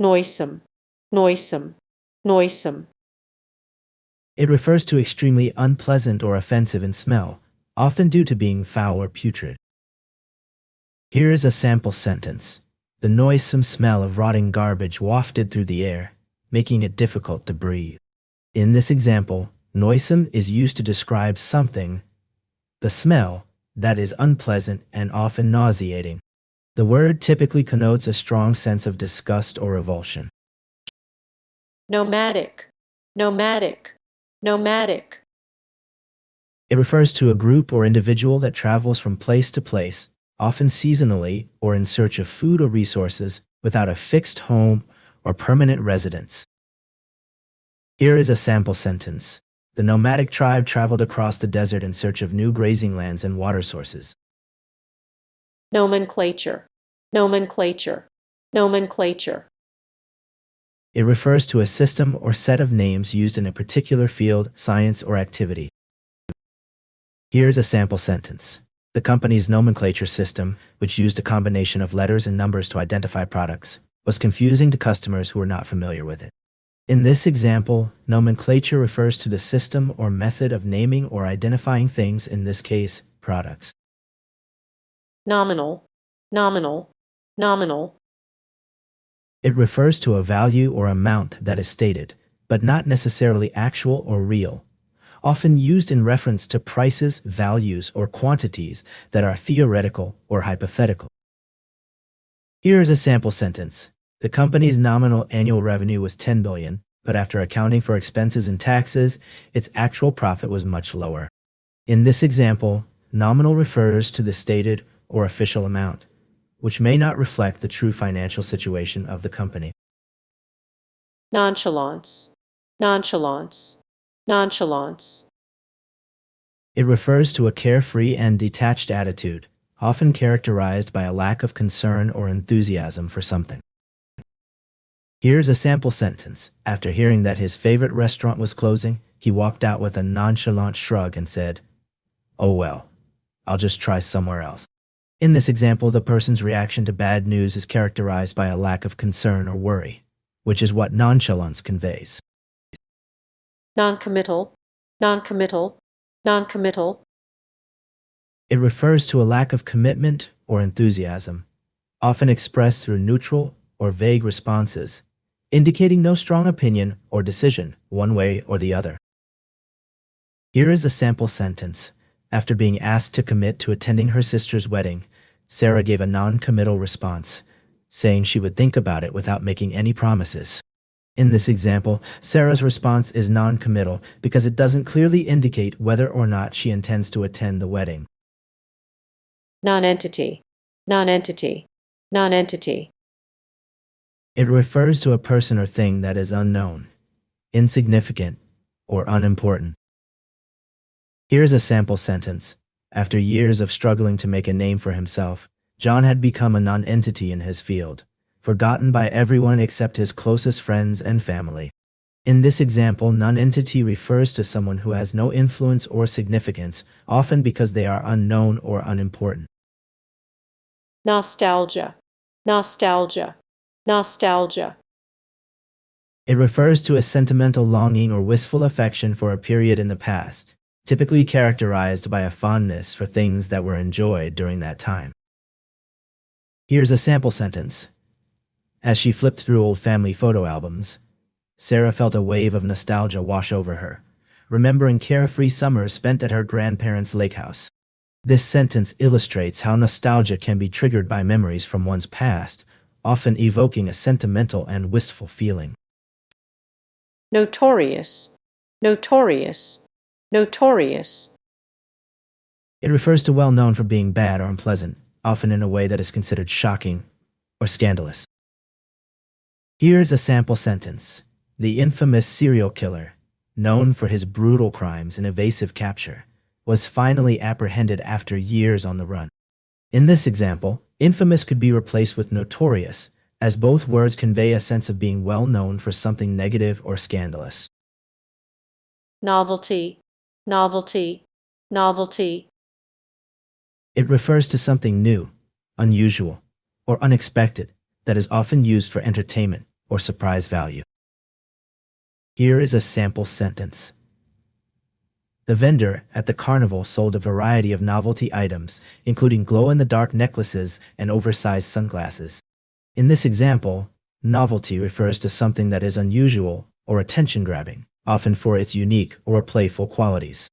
noisome, noisome, noisome. It refers to extremely unpleasant or offensive in smell, often due to being foul or putrid. Here is a sample sentence. The noisome smell of rotting garbage wafted through the air, making it difficult to breathe. In this example, noisome is used to describe something, the smell, that is unpleasant and often nauseating. The word typically connotes a strong sense of disgust or revulsion. Nomadic, nomadic, nomadic. It refers to a group or individual that travels from place to place, often seasonally or in search of food or resources, without a fixed home or permanent residence. Here is a sample sentence. The nomadic tribe traveled across the desert in search of new grazing lands and water sources. Nomenclature, nomenclature, nomenclature. It refers to a system or set of names used in a particular field, science, or activity. Here's a sample sentence. The company's nomenclature system, which used a combination of letters and numbers to identify products, was confusing to customers who were not familiar with it. In this example, nomenclature refers to the system or method of naming or identifying things, in this case, products. Nominal, nominal, nominal. It refers to a value or amount that is stated, but not necessarily actual or real, often used in reference to prices, values, or quantities that are theoretical or hypothetical. Here is a sample sentence. The company's nominal annual revenue was $10 billion, but after accounting for expenses and taxes, its actual profit was much lower. In this example, nominal refers to the stated or official amount, which may not reflect the true financial situation of the company. Nonchalance, nonchalance, nonchalance. It refers to a carefree and detached attitude, often characterized by a lack of concern or enthusiasm for something. Here's a sample sentence. After hearing that his favorite restaurant was closing, he walked out with a nonchalant shrug and said, "Oh well, I'll just try somewhere else." In this example, the person's reaction to bad news is characterized by a lack of concern or worry, which is what nonchalance conveys. Noncommittal, noncommittal, noncommittal. It refers to a lack of commitment or enthusiasm, often expressed through neutral or vague responses, indicating no strong opinion or decision one way or the other. Here is a sample sentence. After being asked to commit to attending her sister's wedding, Sarah gave a non-committal response, saying she would think about it without making any promises. In this example, Sarah's response is non-committal because it doesn't clearly indicate whether or not she intends to attend the wedding. Nonentity, nonentity, nonentity. It refers to a person or thing that is unknown, insignificant, or unimportant. Here's a sample sentence. After years of struggling to make a name for himself, John had become a nonentity in his field, forgotten by everyone except his closest friends and family. In this example, nonentity refers to someone who has no influence or significance, often because they are unknown or unimportant. Nostalgia, nostalgia, nostalgia. It refers to a sentimental longing or wistful affection for a period in the past, typically characterized by a fondness for things that were enjoyed during that time. Here's a sample sentence. As she flipped through old family photo albums, Sarah felt a wave of nostalgia wash over her, remembering carefree summers spent at her grandparents' lake house. This sentence illustrates how nostalgia can be triggered by memories from one's past, often evoking a sentimental and wistful feeling. Notorious, notorious, notorious. It refers to well known for being bad or unpleasant, often in a way that is considered shocking or scandalous. Here's a sample sentence. The infamous serial killer, known for his brutal crimes and evasive capture, was finally apprehended after years on the run. In this example, infamous could be replaced with notorious, as both words convey a sense of being well known for something negative or scandalous. Novelty, novelty, novelty. It refers to something new, unusual, or unexpected that is often used for entertainment or surprise value. Here is a sample sentence. The vendor at the carnival sold a variety of novelty items, including glow-in-the-dark necklaces and oversized sunglasses. In this example, novelty refers to something that is unusual or attention-grabbing, often for its unique or playful qualities.